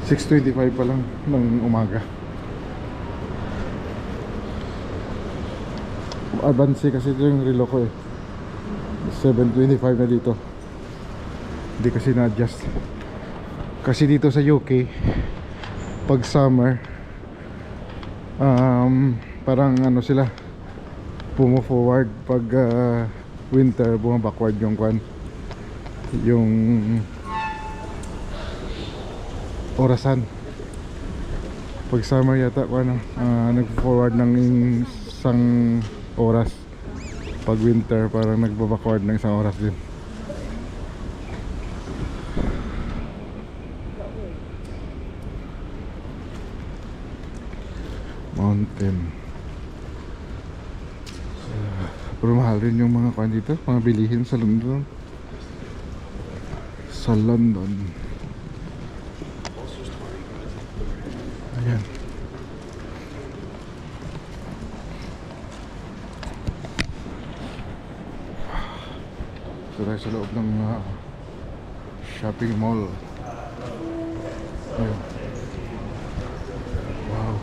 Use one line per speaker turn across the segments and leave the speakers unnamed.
6:25 pa lang ng umaga. Advance kasi ito yung relo ko eh. 7:25 na dito. Hindi kasi na-adjust. Kasi dito sa UK, pag summer, parang ano sila, pumo-forward. Pag winter, bumabackward yung kwan, yung orasan. Pag summer yata kung ano, nag-forward ng isang oras. Pag winter, parang nagba-backward ng isang oras din. Mountain. Pero mahal rin yung mga kwan dito, mga bilihin sa London. Sa London. Ayan. Ito tayo sa loob ng shopping mall. Ayan. Wow.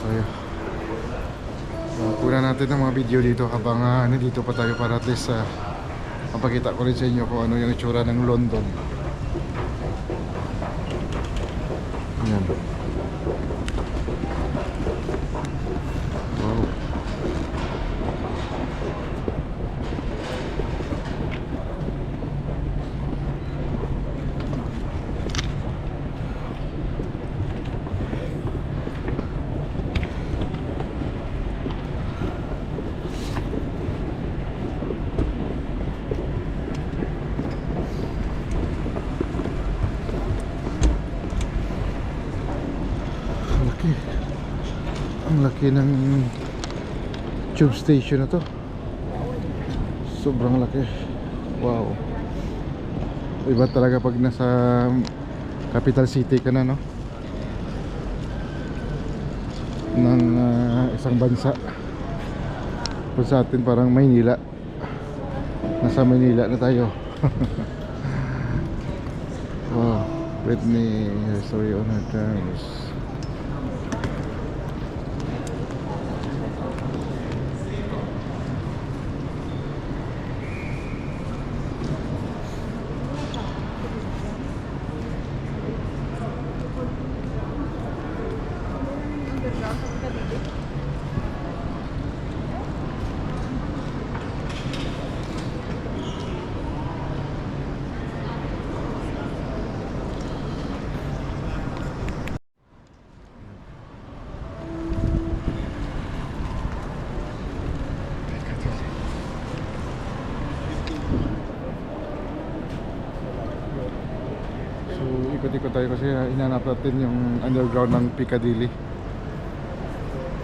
Kaya kunan natin ng mga video dito habang nandito pa tayo para at least mapakita ko rin sa inyo kung ano yung itsura ng London. Ayan. Wow. Ang laki ng tube station na to. Sobrang laki. Wow. Iba talaga pag nasa capital city ka na, no? Ng isang bansa. Kung sa atin parang Maynila. Nasa Maynila na tayo. Wow. Whitney history on her terms. Ikot-ikot tayo kasi hinanap natin yung underground ng Piccadilly.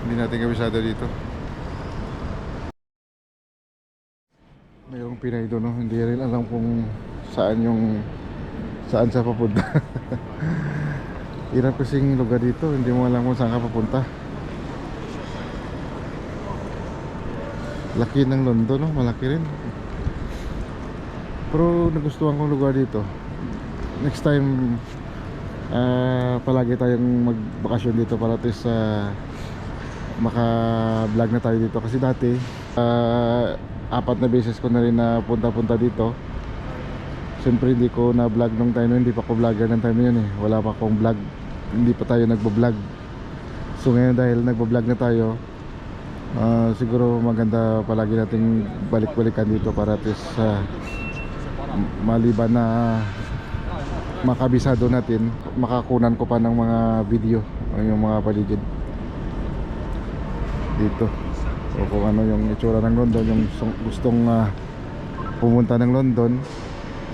Hindi natin kabisado dito. Mayroong Pinay doon, no? Hindi rin alam kung saan siya papunta. Hirap kasing lugar dito, hindi mo alam kung saan ka papunta. Laki ng London, no? Malaki rin. Pero nagustuhan kong lugar dito. Next time palagi tayong magbakasyon dito para at least maka-vlog na tayo dito. Kasi dati 4 na beses ko na rin na punta-punta dito. Siyempre hindi ko na vlog nung time na hindi pa ko vlogger ng time na yun eh. Wala pa akong vlog, hindi pa tayo nagbo-vlog. So ngayon dahil nagbo-vlog na tayo, siguro maganda palagi nating balik-balikan dito para at least maliban na makabisado natin, makakunan ko pa ng mga video yung mga paligid dito. So kung ano yung itsura ng London, yung gustong pumunta ng London,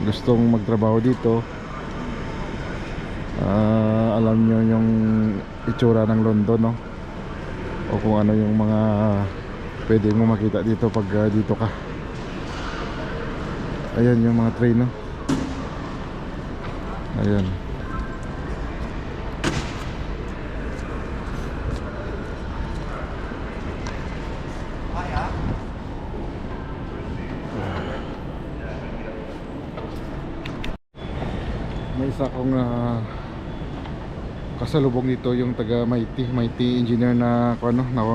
gustong magtrabaho dito, alam nyo yung itsura ng London, no? O kung ano yung mga pwede mo makita dito pag dito ka. Ayan yung mga train, no? Ayan. may isa akong kasalubong dito, yung taga Mighty engineer na ano, na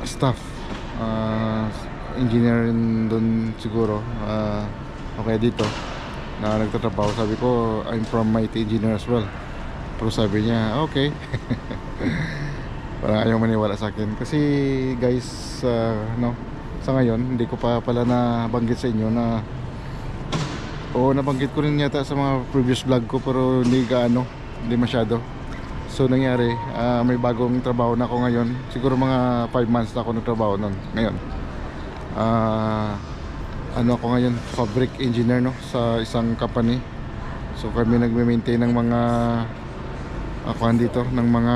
staff, engineer doon siguro, okay dito na nagtatrabaho. Sabi ko I'm from Mighty engineer as well, pero sabi niya okay. Parang ayaw maniwala sa akin kasi guys, no, sa ngayon hindi ko pa pala nabanggit sa inyo na, o nabanggit ko rin yata sa mga previous vlog ko pero hindi masyado. So nangyari, may bagong trabaho na ako ngayon. Siguro mga 5 months na ako nagtrabaho nun. Ngayon ano ako ngayon, fabric engineer, no, sa isang company. So kami nagme-maintain ng mga dito, ng mga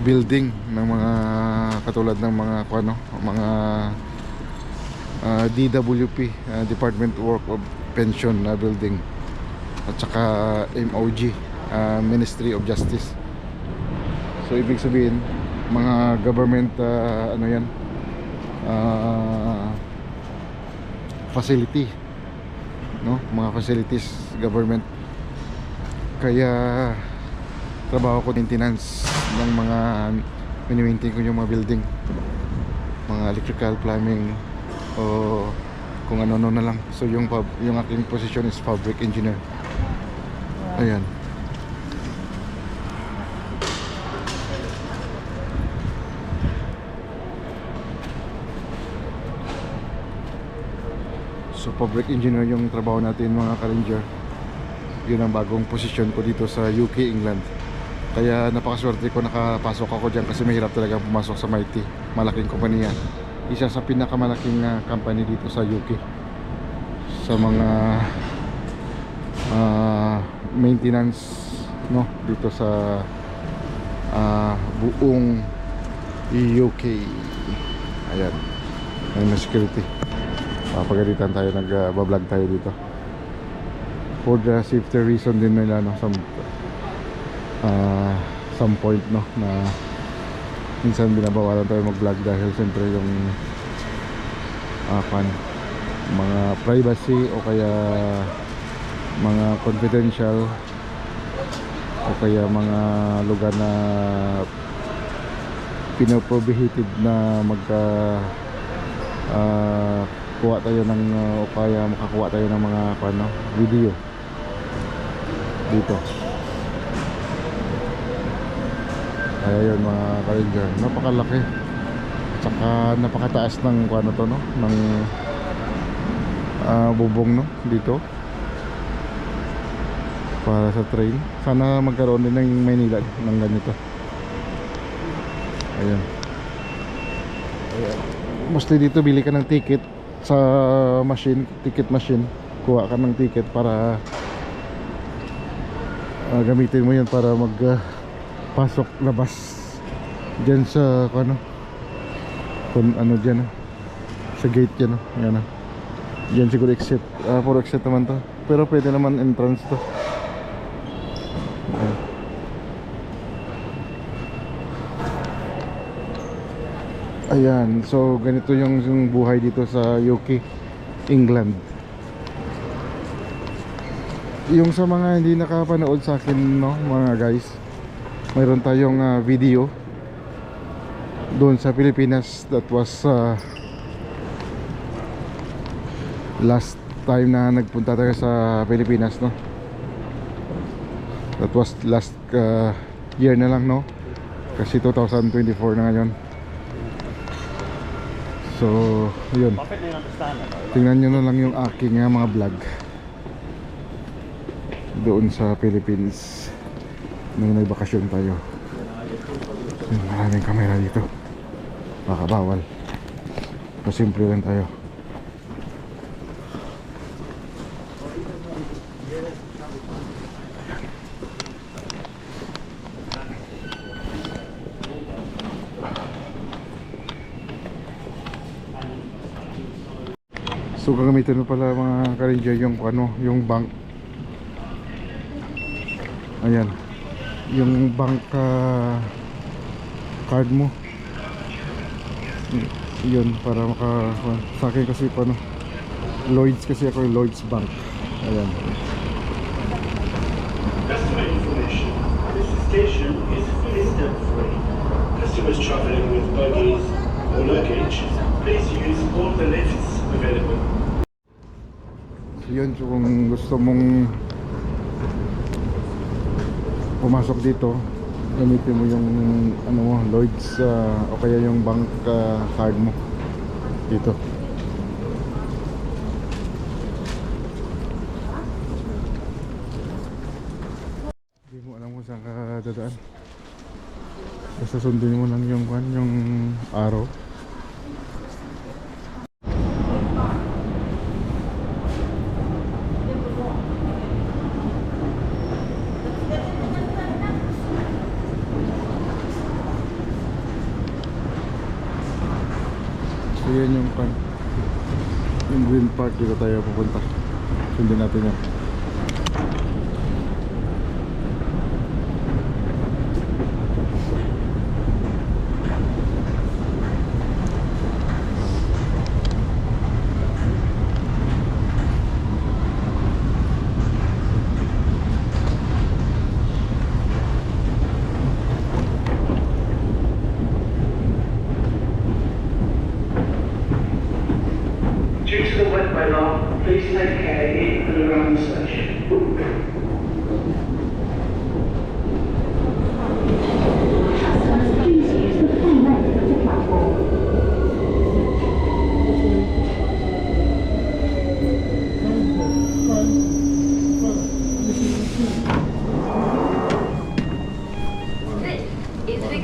building, ng mga katulad ng mga mga DWP, Department Work of Pension na building, at saka MOG, Ministry of Justice. So ibig sabihin mga government facility, no, mga facilities, government. Kaya trabaho ko maintenance ng mga mini-maintain ko yung mga building, mga electrical, plumbing, o kung ano na lang. So yung aking position is fabric engineer. Ayan. So fabric engineer yung trabaho natin, mga ka-ranger. Yun ang bagong posisyon ko dito sa UK, England. Kaya napakaswerte ko nakapasok ako dyan kasi mahirap talaga pumasok sa Mighty. Malaking kumpanya, isa sa pinakamalaking company dito sa UK sa mga maintenance, no, dito sa buong UK. Ayan, may security. Pagalitan tayo, nag-vlog tayo dito for the safety reason din nila, no, some point, no, na minsan binabawalan tayo mag-vlog dahil siyempre yung mga privacy o kaya mga confidential o kaya mga lugar na pinoprohibited na kuha tayo ng o kaya makakuha tayo ng mga video dito. Kaya yun, mga ka-ranger, napakalaki tsaka napakataas ng to, no, ng bubong, no, dito para sa train. Sana magkaroon din ng Maynila ng ganito. Ayan. Mostly dito bili ka ng ticket sa ticket machine, kuha ka ng ticket para gamitin mo yan para pasok labas dyan sa kung ano dyan, sa gate dyan, yan, dyan siguro exit, puro exit naman to, pero pwede naman entrance to. Ayan, so ganito yung buhay dito sa UK, England. Yung sa mga hindi nakapanood sa akin, no, mga guys, mayroon tayong video doon sa Pilipinas. That was last time na nagpunta tayo sa Pilipinas, no. That was last year na lang, no, kasi 2024 na ngayon. So yun, tingnan nyo na lang yung aking mga vlog doon sa Philippines nung nagbakasyon tayo. Maraming kamera dito, baka bawal, pasimple lang tayo. So gagamitin mo pala, mga ka-ranger, yung yung bank. Ayan, yung bank card mo. Yun, para sa akin kasi Lloyds kasi ako, Lloyds Bank. Ayan.
Customer information. This station is fully step-free. Customers traveling with buggies or luggage, please use all the lifts available.
So yun, so kung gusto mong pumasok dito, gamitin mo yung ano mo, Lloyds o kaya yung bank card mo dito. Hindi mo alam kung saan ka dadaan, basta sundin mo lang yung arrow. So yan yung Green Park, dito tayo pupunta. Sundin natin yan.
Due to the wet weather, please take care in and around the station.
Please use the full length of the platform.
This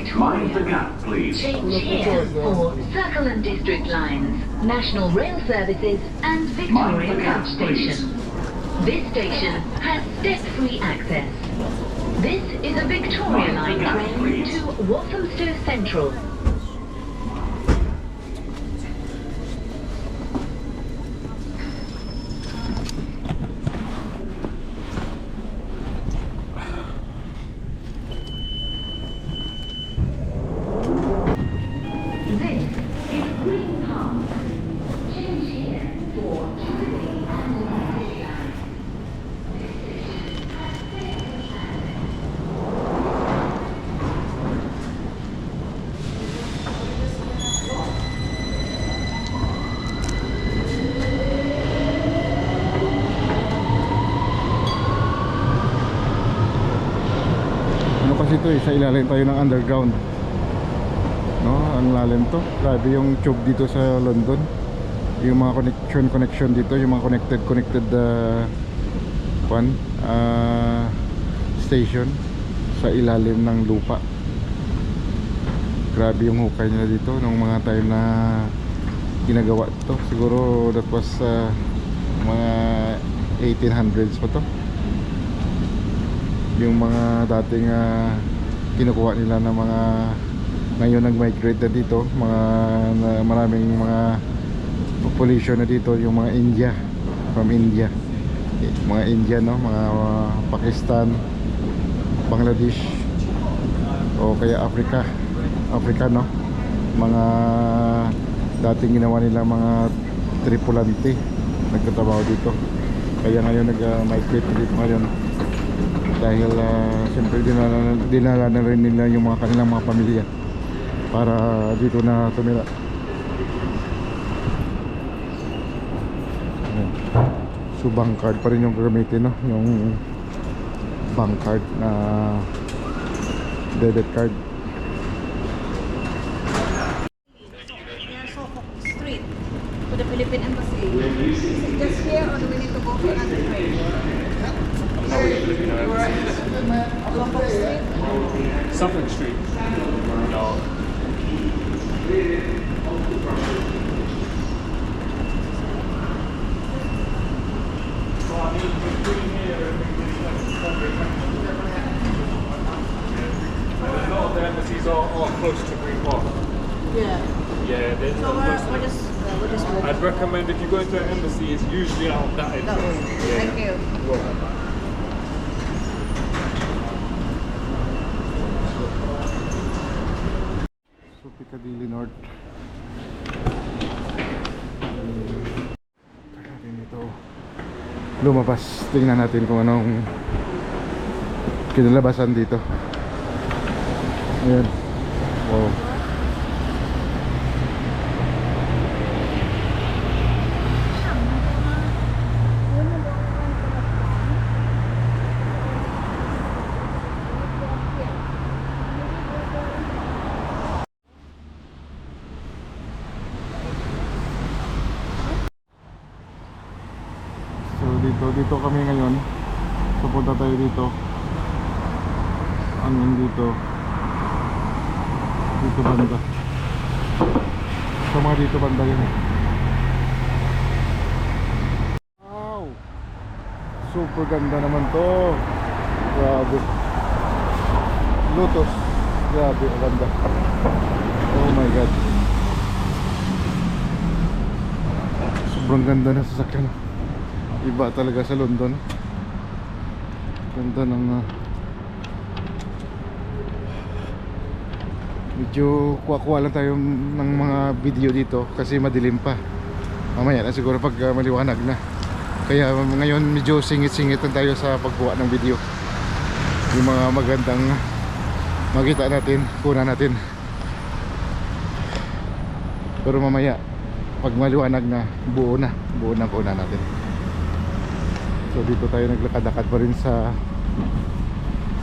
is
Mind the
Victoria.
gap, please.
Change here for Circle and District lines, National Rail Services and Victoria Coach Station. This station has step-free access. This is a Victoria Line train to Walthamstow Central. This is Green Park. Change here for Jubilee and District lines.
Ano kasi ito sa ilalim tayo ng underground, no? Ang lalim to, grabe yung tube dito sa London. Yung mga connection dito, yung mga connected station sa ilalim ng lupa. Grabe yung hukay nila dito nung mga time na ginagawa ito. Siguro that was mga 1800s pa to, yung mga dating kinukuha nila ng mga ngayon nag-migrate na dito, maraming mga population na dito, yung mga India, from India, mga Indian, no, mga Pakistan, Bangladesh o kaya Africa, no, mga dating ginawa nila mga tripulante nagtatrabaho dito, kaya ngayon nag-migrate dito ngayon dahil siyempre dinala na rin nila yung mga kanilang mga pamilya para dito na tumira. So bank card pa rin yung gagamitin, no? Yung bank card na debit card.
Yeah, Suffolk Street to the Philippine Embassy. Is it just here or do we need to go to another train? Suffolk Street?
Suffolk Street. No. A lot of the embassies are close to Green Park.
Yeah.
Yeah, there's
So we're just walking.
I'd recommend if you go into an embassy, it's usually out that
That way.
entrance. Yeah.
Thank you.
So Piccadilly North. lumabas. Tingnan natin kung anong kinalabasan dito. Ayan. Wow. So dito kami ngayon. So punta tayo dito. Hanggang dito. Dito banda. So mga dito banda yun. Wow! Super ganda naman to. Grabe. Lotus. Grabe, ang ganda. Oh my god. Sobrang ganda na sasakyan. Iba talaga sa London. Ganda ng medyo kuha-kuha lang tayo ng mga video dito kasi madilim pa. Mamaya na siguro pag maliwanag na. Kaya ngayon medyo singit-singitan tayo sa pagkuha ng video. Yung mga magandang makita natin, kuna natin. Pero mamaya pag maliwanag na, buo na kuna natin. So dito tayo naglakad-lakad pa rin sa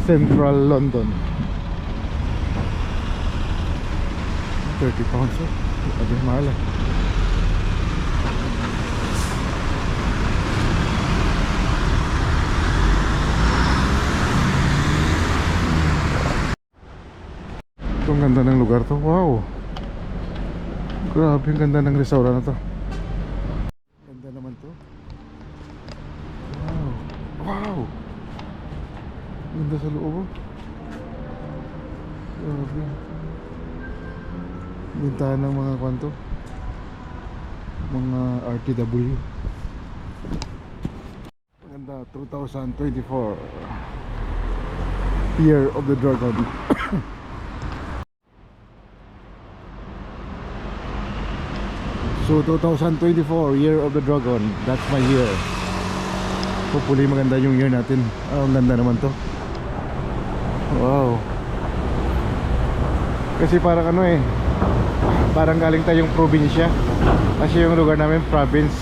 Central London. 30 pounds oh. Abi mahal ah. Ito ang ganda ng lugar to. Wow. Grabe ang ganda ng restaurant na to. Ganda naman to. Wow. Wow. Ganda sa loob oh. Grabe. Bintahan ng mga kwanto, mga RTW. Maganda. 2024 Year of the Dragon. So 2024 Year of the Dragon, that's my year. Hopefully maganda yung year natin. Oh, ang ganda naman to. Wow. Kasi parang ano eh, parang galing tayong probinsya. Kasi yung lugar namin province.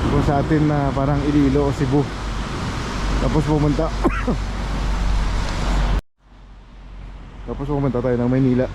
Kung sa atin na parang Iloilo o Cebu. Tapos pumunta Tapos pumunta tayo ng Maynila.